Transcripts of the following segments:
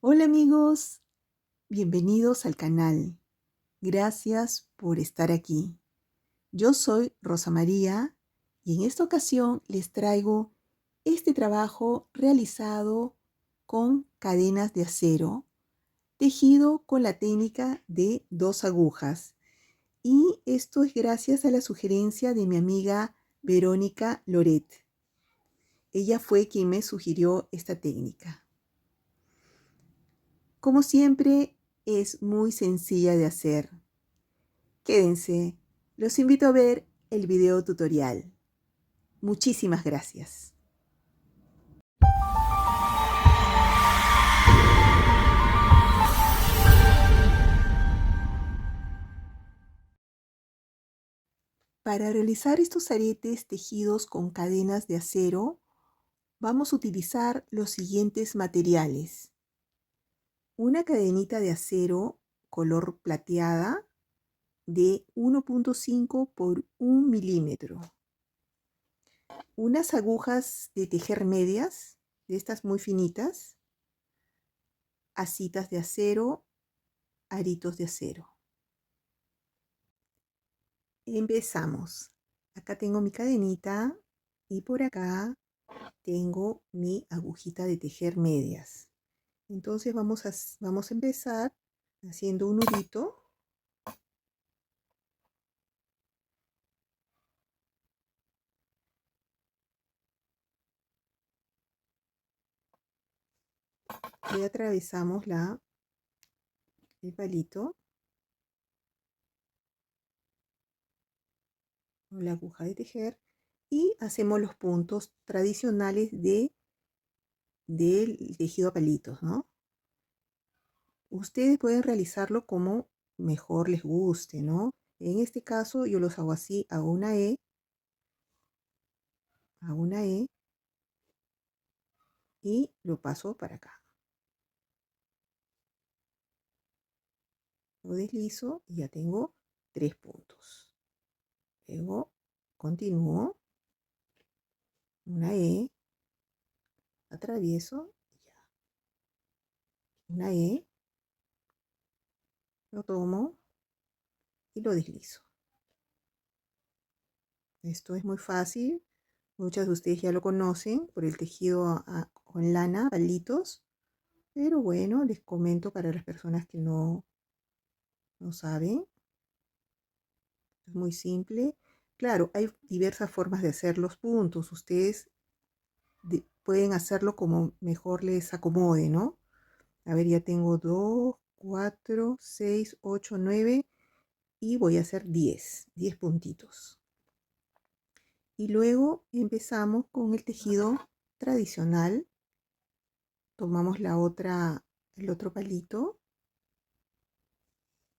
Hola amigos, bienvenidos al canal. Gracias por estar aquí. Yo soy Rosa María y en esta ocasión les traigo este trabajo realizado con cadenas de acero, tejido con la técnica de 2 agujas. Y esto es gracias a la sugerencia de mi amiga Verónica Loret. Ella fue quien me sugirió esta técnica. Como siempre, es muy sencilla de hacer. Quédense, los invito a ver el video tutorial. Muchísimas gracias. Para realizar estos aretes tejidos con cadenas de acero, vamos a utilizar los siguientes materiales. Una cadenita de acero color plateada de 1.5 por 1 milímetro. Unas agujas de tejer medias, de estas muy finitas, asitas de acero, aritos de acero. Empezamos. Acá tengo mi cadenita y por acá tengo mi agujita de tejer medias. Entonces vamos a empezar haciendo un nudito. Y atravesamos el palito con la aguja de tejer y hacemos los puntos tradicionales del tejido a palitos, ¿no? Ustedes pueden realizarlo como mejor les guste, ¿no? En este caso yo los hago así, hago una E y lo paso para acá. Lo deslizo y ya tengo 3 puntos. Luego continúo, una E, atravieso, ya. Una E, lo tomo y lo deslizo. Esto es muy fácil. Muchas de ustedes ya lo conocen por el tejido con lana, palitos. Pero bueno, les comento para las personas que no saben. Es muy simple. Claro, hay diversas formas de hacer los puntos. Ustedes pueden hacerlo como mejor les acomode, ¿no? A ver, ya tengo 2, 4, 6, 8, 9 y voy a hacer 10 puntitos. Y luego empezamos con el tejido tradicional. Tomamos el otro palito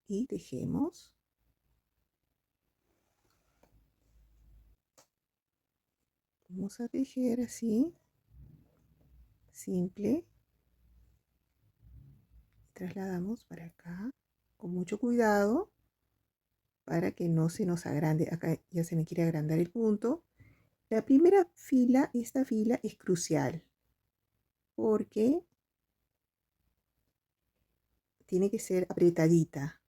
y tejemos. Vamos a tejer así, simple. Trasladamos para acá con mucho cuidado para que no se nos agrande. Acá ya se me quiere agrandar el punto. La primera fila, esta fila es crucial porque tiene que ser apretadita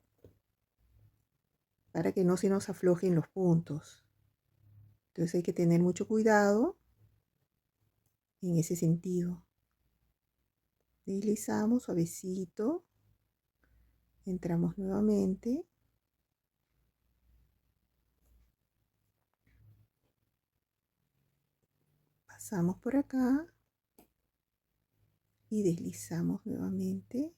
para que no se nos aflojen los puntos. Entonces hay que tener mucho cuidado en ese sentido. Deslizamos suavecito, entramos nuevamente, pasamos por acá y deslizamos nuevamente.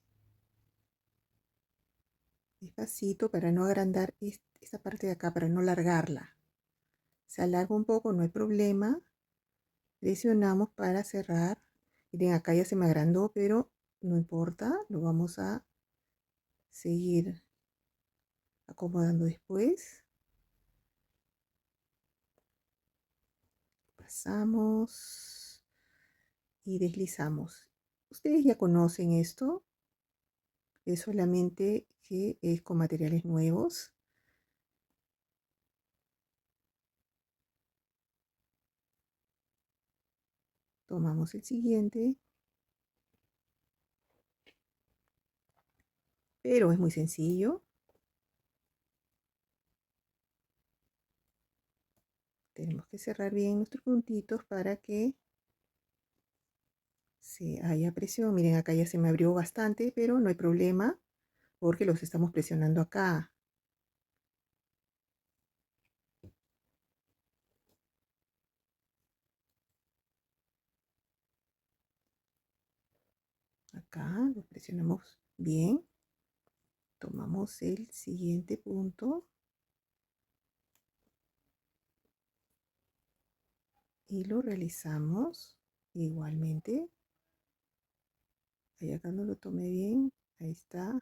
Despacito para no agrandar esta parte de acá, para no largarla. Se alarga un poco, no hay problema. Presionamos para cerrar. Miren, acá ya se me agrandó, pero no importa. Lo vamos a seguir acomodando después. Pasamos y deslizamos. Ustedes ya conocen esto. Es solamente que es con materiales nuevos. Tomamos el siguiente. pero es muy sencillo. Tenemos que cerrar bien nuestros puntitos para que se haya presión. Miren, acá ya se me abrió bastante, pero no hay problema porque los estamos presionando acá. Acá lo presionamos bien. Tomamos el siguiente punto y lo realizamos igualmente. Ahí acá no lo tomé bien. Ahí está.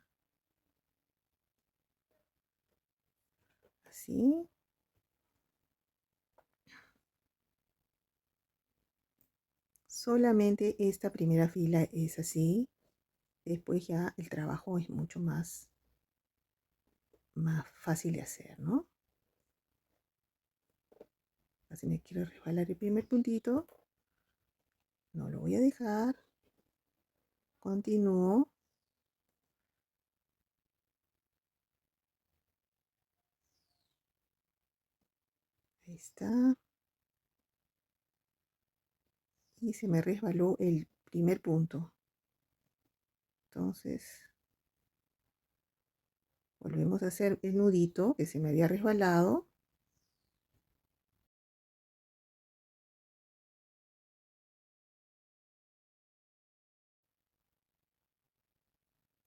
Así. Solamente esta primera fila es así. Después ya el trabajo es mucho más fácil de hacer, ¿no? Así me quiero resbalar el primer puntito. No lo voy a dejar. Continúo. Ahí está. Y se me resbaló el primer punto. Entonces, volvemos a hacer el nudito que se me había resbalado.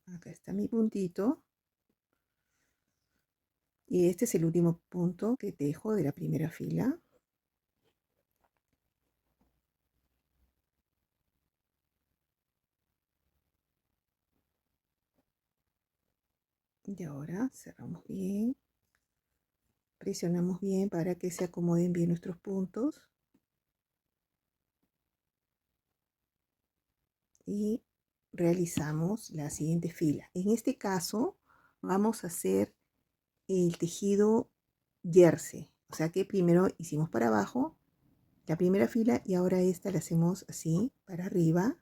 Acá está mi puntito. Y este es el último punto que dejo de la primera fila. Y ahora cerramos bien. Presionamos bien para que se acomoden bien nuestros puntos. Y realizamos la siguiente fila. En este caso vamos a hacer el tejido jersey. O sea que primero hicimos para abajo la primera fila y ahora esta la hacemos así para arriba.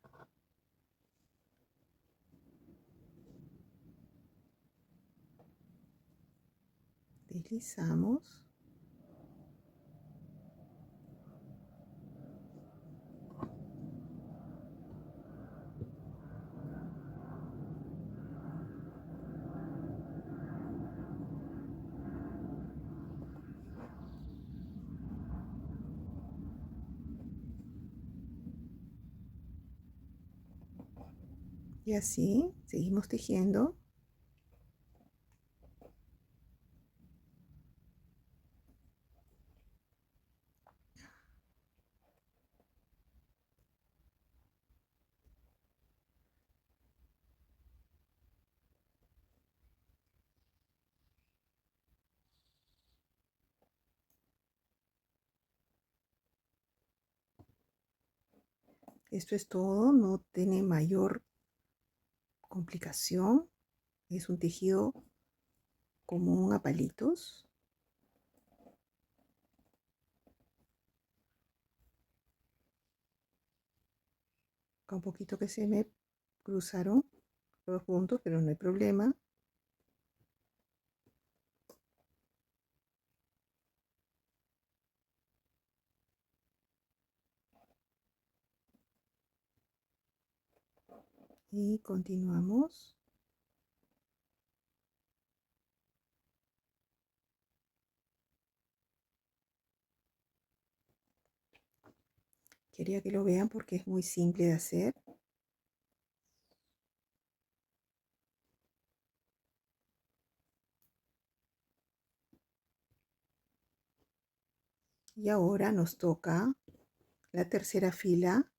Deslizamos. Y así seguimos tejiendo. Esto es todo, no tiene mayor complicación. Es un tejido común a palitos. Acá un poquito que se me cruzaron los puntos, pero no hay problema. Y continuamos. Quería que lo vean porque es muy simple de hacer. Y ahora nos toca la tercera fila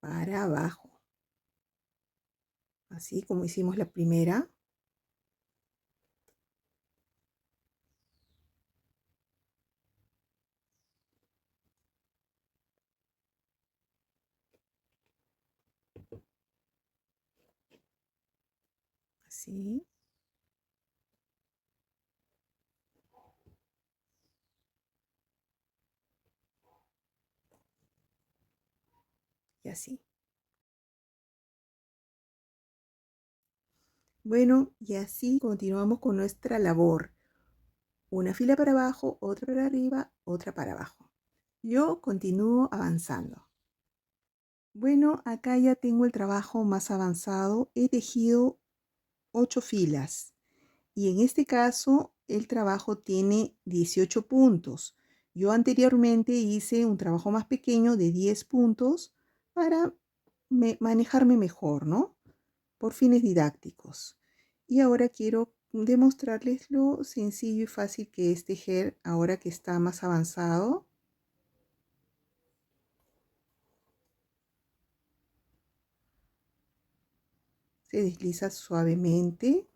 para abajo. Así como hicimos la primera. Así. Y así. Bueno, y así continuamos con nuestra labor. Una fila para abajo, otra para arriba, otra para abajo. Yo continúo avanzando. Bueno, acá ya tengo el trabajo más avanzado. He tejido 8 filas y en este caso el trabajo tiene 18 puntos. Yo anteriormente hice un trabajo más pequeño de 10 puntos para manejarme mejor, ¿no? Por fines didácticos. Y ahora quiero demostrarles lo sencillo y fácil que es tejer ahora que está más avanzado. Se desliza suavemente.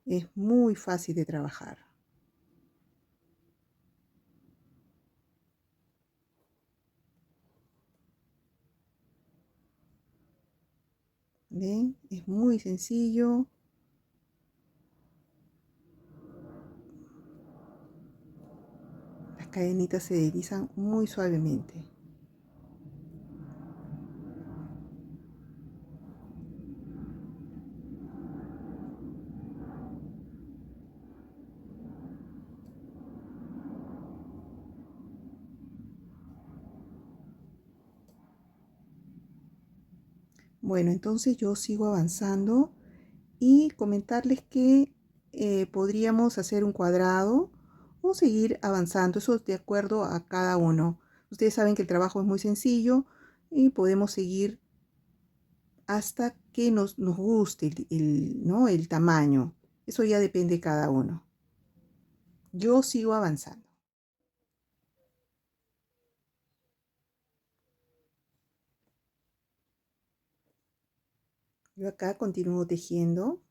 Es muy fácil de trabajar. ¿Ven? Es muy sencillo. Las cadenitas se deslizan muy suavemente. Bueno, entonces yo sigo avanzando y comentarles que podríamos hacer un cuadrado o seguir avanzando. Eso es de acuerdo a cada uno. Ustedes saben que el trabajo es muy sencillo y podemos seguir hasta que nos guste ¿no? el tamaño. Eso ya depende de cada uno. Yo sigo avanzando. Yo acá continúo tejiendo,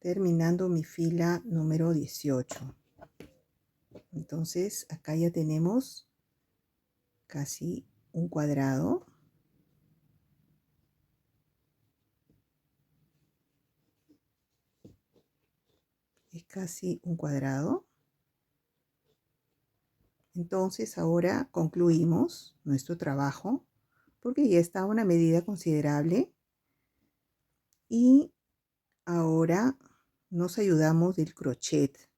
terminando mi fila número 18. Entonces acá ya tenemos casi un cuadrado. Es casi un cuadrado. Entonces ahora concluimos nuestro trabajo porque ya está a una medida considerable y ahora nos ayudamos del crochet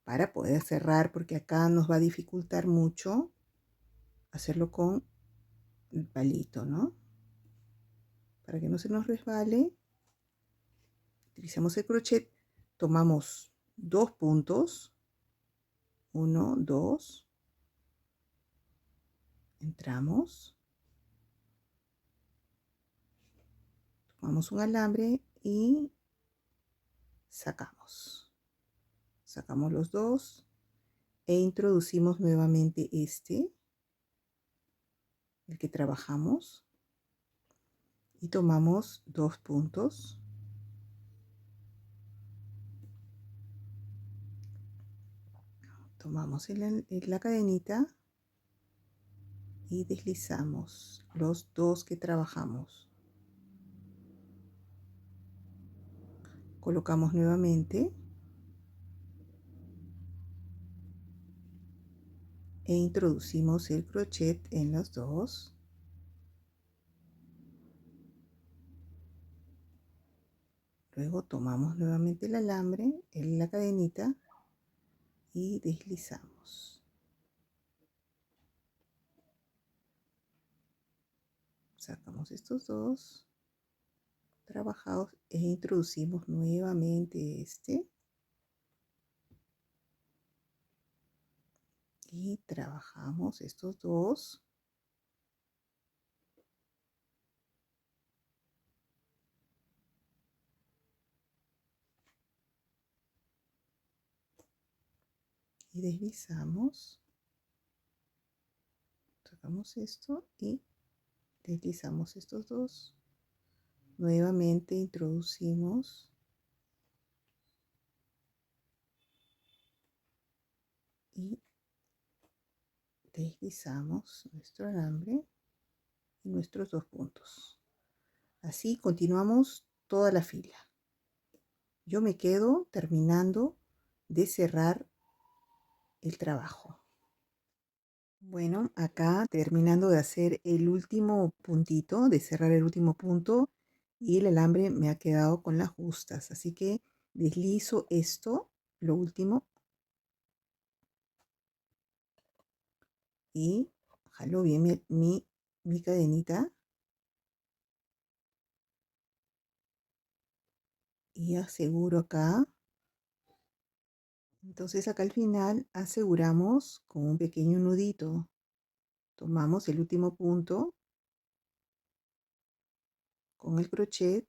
para poder cerrar, porque acá nos va a dificultar mucho hacerlo con el palito, ¿no? Para que no se nos resbale, utilizamos el crochet, tomamos 2 puntos, 1, 2, entramos, tomamos un alambre y sacamos. Sacamos los dos e introducimos nuevamente el que trabajamos, y tomamos 2 puntos, tomamos la cadenita y deslizamos los dos que trabajamos, colocamos nuevamente e introducimos el crochet en los dos. Luego tomamos nuevamente el alambre en la cadenita y deslizamos. Sacamos estos dos trabajados e introducimos nuevamente y trabajamos estos dos. Y deslizamos, sacamos esto y deslizamos estos dos. Nuevamente introducimos y deslizamos nuestro alambre y nuestros 2 puntos. Así continuamos toda la fila. Yo me quedo terminando de cerrar el trabajo. Bueno, acá terminando de hacer el último puntito, de cerrar el último punto y el alambre me ha quedado con las justas. Así que deslizo esto, lo último, y jalo bien mi cadenita y aseguro acá. Entonces acá al final aseguramos con un pequeño nudito. Tomamos el último punto con el crochet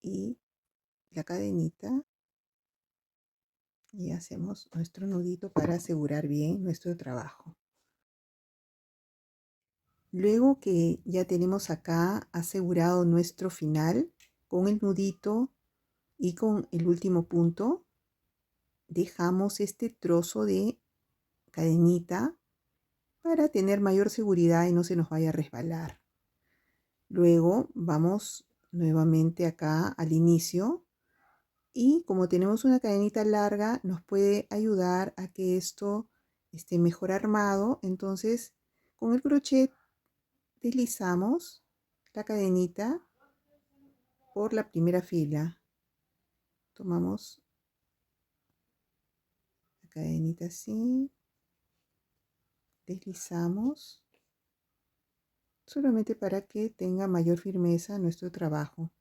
y la cadenita y hacemos nuestro nudito para asegurar bien nuestro trabajo. Luego que ya tenemos acá asegurado nuestro final con el nudito y con el último punto, dejamos este trozo de cadenita para tener mayor seguridad y no se nos vaya a resbalar. Luego vamos nuevamente acá al inicio y como tenemos una cadenita larga nos puede ayudar a que esto esté mejor armado. Entonces con el crochet deslizamos la cadenita por la primera fila. Tomamos la cadenita así, deslizamos, solamente para que tenga mayor firmeza nuestro trabajo.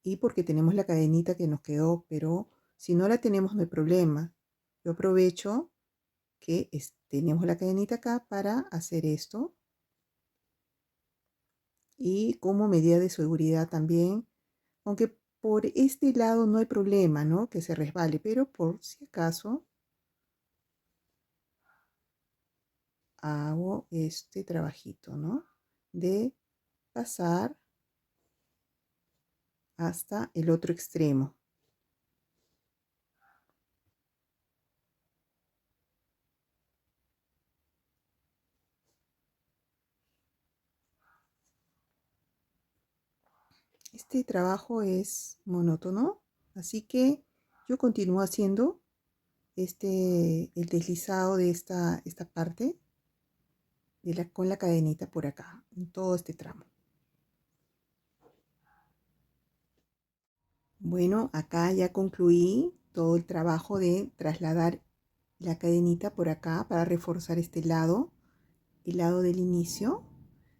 Y porque tenemos la cadenita que nos quedó, pero si no la tenemos no hay problema. Yo aprovecho que tenemos la cadenita acá para hacer esto. Y como medida de seguridad también, aunque por este lado no hay problema, ¿no? Que se resbale, pero por si acaso hago este trabajito, ¿no? De pasar hasta el otro extremo. Este trabajo es monótono, así que yo continúo haciendo el deslizado de esta parte con la cadenita por acá, en todo este tramo. Bueno, acá ya concluí todo el trabajo de trasladar la cadenita por acá para reforzar este lado, el lado del inicio.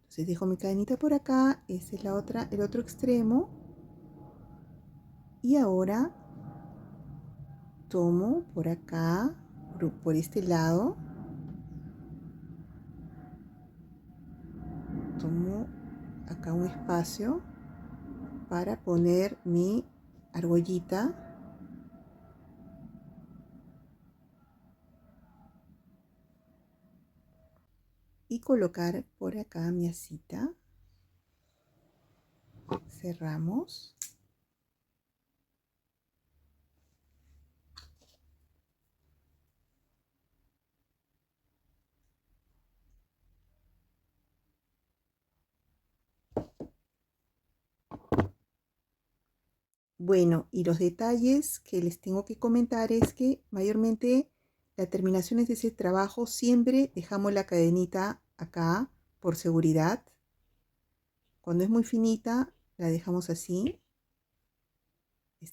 Entonces dejo mi cadenita por acá, esta es el otro extremo. Y ahora tomo por acá, por este lado, tomo acá un espacio para poner mi argollita y colocar por acá mi asita. Cerramos. Bueno, y los detalles que les tengo que comentar es que mayormente las terminaciones de ese trabajo siempre dejamos la cadenita acá por seguridad. Cuando es muy finita la dejamos así.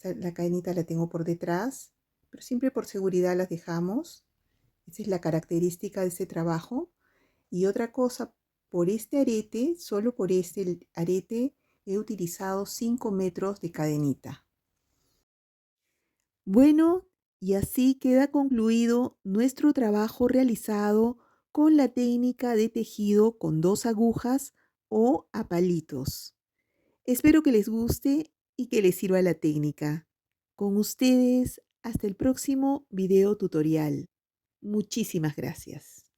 La cadenita la tengo por detrás, pero siempre por seguridad las dejamos. Esa es la característica de este trabajo. Y otra cosa, por este arete, solo por este arete, he utilizado 5 metros de cadenita. Bueno, y así queda concluido nuestro trabajo realizado con la técnica de tejido con 2 agujas o a palitos. Espero que les guste y que les sirva la técnica. Con ustedes, hasta el próximo video tutorial. Muchísimas gracias.